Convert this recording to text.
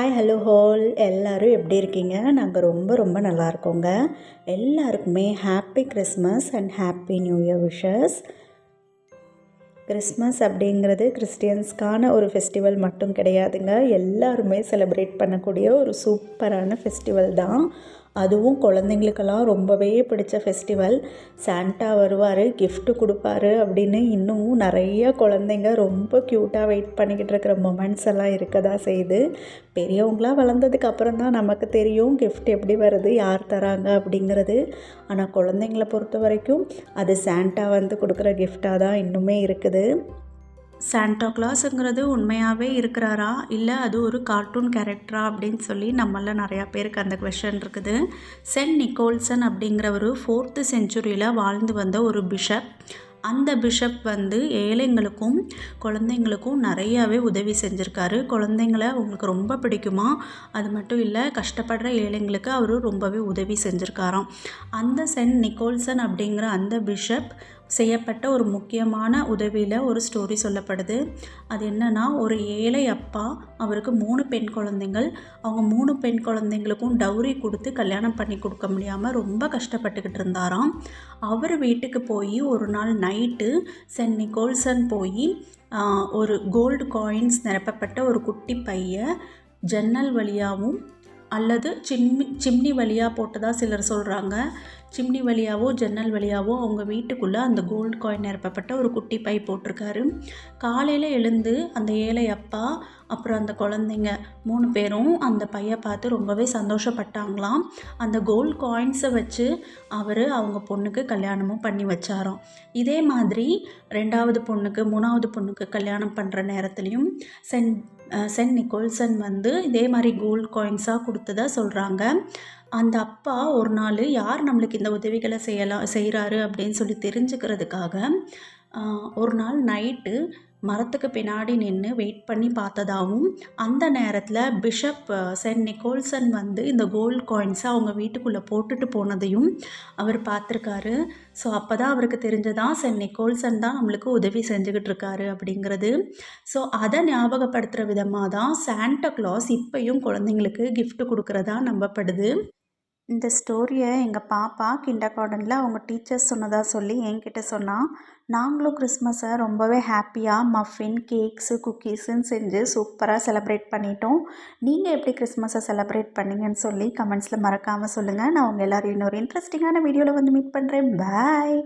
Hi hello hall எல்லோரும் எப்படி இருக்கீங்க? நாங்கள் ரொம்ப ரொம்ப நல்லா இருக்கோங்க. எல்லாருக்குமே happy Christmas and happy new year wishes. Christmas அப்படிங்கிறது கிறிஸ்டியன்ஸ்க்கான ஒரு ஃபெஸ்டிவல் மட்டும் கிடையாதுங்க. எல்லாருமே செலிப்ரேட் பண்ணக்கூடிய ஒரு சூப்பரான ஃபெஸ்டிவல் தான். அதுவும் குழந்தைங்களுக்கெல்லாம் ரொம்பவே பிடிச்ச ஃபெஸ்டிவல். சாண்டா வருவார், கிஃப்ட்டு கொடுப்பாரு அப்படின்னு இன்னமும் நிறைய குழந்தைங்க ரொம்ப க்யூட்டாக வெயிட் பண்ணிக்கிட்டு இருக்கிற மொமெண்ட்ஸ் எல்லாம் இருக்க தான் செய்யுது. பெரியவங்களாம் வளர்ந்ததுக்கு அப்புறம் தான் நமக்கு தெரியும் கிஃப்ட் எப்படி வருது, யார் தராங்க அப்படிங்கிறது. ஆனால் குழந்தைங்கள பொறுத்த வரைக்கும் அது சாண்டா வந்து கொடுக்குற கிஃப்டாக தான் இன்னுமே இருக்குது. சாண்டா கிளாஸுங்கிறது உண்மையாகவே இருக்கிறாரா, இல்லை அது ஒரு கார்ட்டூன் கேரக்டரா அப்படின்னு சொல்லி நம்மள நிறையா பேருக்கு அந்த கொஷன் இருக்குது. சென்ட் நிக்கோல்சன் அப்படிங்கிறவர் 4th செஞ்சுரியில் வாழ்ந்து வந்த ஒரு பிஷப். அந்த பிஷப் வந்து ஏழைங்களுக்கும் குழந்தைங்களுக்கும் நிறையாவே உதவி செஞ்சுருக்காரு. குழந்தைங்கள அவங்களுக்கு ரொம்ப பிடிக்குமா, அது மட்டும் இல்லை கஷ்டப்படுற ஏழைங்களுக்கு அவர் ரொம்பவே உதவி செஞ்சுருக்காராம். அந்த சென்ட் நிக்கோல்சன் அப்படிங்கிற அந்த பிஷப் செய்யப்பட்ட ஒரு முக்கியமான உதவியில் ஒரு ஸ்டோரி சொல்லப்படுது. அது என்னென்னா, ஒரு ஏழை அப்பா, அவருக்கு 3 பெண் குழந்தைங்கள். அவங்க 3 பெண் குழந்தைங்களுக்கும் டவுரி கொடுத்து கல்யாணம் பண்ணி கொடுக்க முடியாமல் ரொம்ப கஷ்டப்பட்டுக்கிட்டு இருந்தாராம். அவர் வீட்டுக்கு போய் ஒரு நாள் நைட்டு சென்ட் நிக்கோல்சன் போய் ஒரு கோல்டு காயின்ஸ் நிரப்பப்பட்ட ஒரு குட்டி பையை ஜன்னல் வழியாகவும் அல்லது சிம்னி வழியாக போட்டதாக சிலர் சொல்கிறாங்க. சிம்னி வழியாவோ ஜன்னல் வழியாவோ அவங்க வீட்டுக்குள்ளே அந்த கோல்டு காயின் நிரப்பப்பட்ட ஒரு குட்டி பை போட்டிருக்காரு. காலையில் எழுந்து அந்த ஏழை அப்பா அப்புறம் அந்த குழந்தைங்க 3 பேரும் அந்த பையை பார்த்து ரொம்பவே சந்தோஷப்பட்டாங்களாம். அந்த கோல்டு காயின்ஸை வச்சு அவர் அவங்க பொண்ணுக்கு கல்யாணமும் பண்ணி வச்சாராம். இதே மாதிரி 2வது பொண்ணுக்கு 3வது பொண்ணுக்கு கல்யாணம் பண்ணுற நேரத்துலையும் சென்ட் நிக்கோல்சன் வந்து இதே மாதிரி கோல்டு காயின்ஸாக கொடுத்ததா சொல்கிறாங்க. அந்த அப்பா ஒரு நாள் யார் நம்மளுக்கு இந்த உதவிகளை செய்கிறாரு அப்படின்னு சொல்லி தெரிஞ்சுக்கிறதுக்காக ஒரு நாள் நைட்டு மரத்துக்கு பின்னாடி நின்று வெயிட் பண்ணி பார்த்ததாகவும், அந்த நேரத்தில் பிஷப் சென்ட் நிக்கோல்சன் வந்து இந்த கோல்டு காயின்ஸை அவங்க வீட்டுக்குள்ளே போட்டுட்டு போனதையும் அவர் பார்த்துருக்காரு. ஸோ அப்போ தான் அவருக்கு தெரிஞ்சதான் சென்ட் நிக்கோல்சன் தான் நம்மளுக்கு உதவி செஞ்சுக்கிட்டு இருக்காரு அப்படிங்கிறது. ஸோ அதை ஞாபகப்படுத்துகிற விதமாக தான் சாண்டா கிளாஸ் இப்போயும் குழந்தைங்களுக்கு கிஃப்ட் கொடுக்குறதா நம்பப்படுது. இந்த ஸ்டோரியை எங்கள் பாப்பா கிண்டர் கார்டனில் அவங்க டீச்சர்ஸ் சொன்னதாக சொல்லி என்கிட்ட சொன்னால், நாங்களும் கிறிஸ்மஸை ரொம்பவே ஹாப்பியாக மஃபின், கேக்ஸு, குக்கீஸுன்னு செஞ்சு சூப்பராக செலிப்ரேட் பண்ணிட்டோம். நீங்கள் எப்படி கிறிஸ்மஸை செலிப்ரேட் பண்ணீங்கன்னு சொல்லி கமெண்ட்ஸில் மறக்காமல் சொல்லுங்கள். நான் உங்கள் எல்லோரும் இன்னொரு இன்ட்ரெஸ்டிங்கான வீடியோவில் வந்து மீட் பண்ணுறேன். பாய்.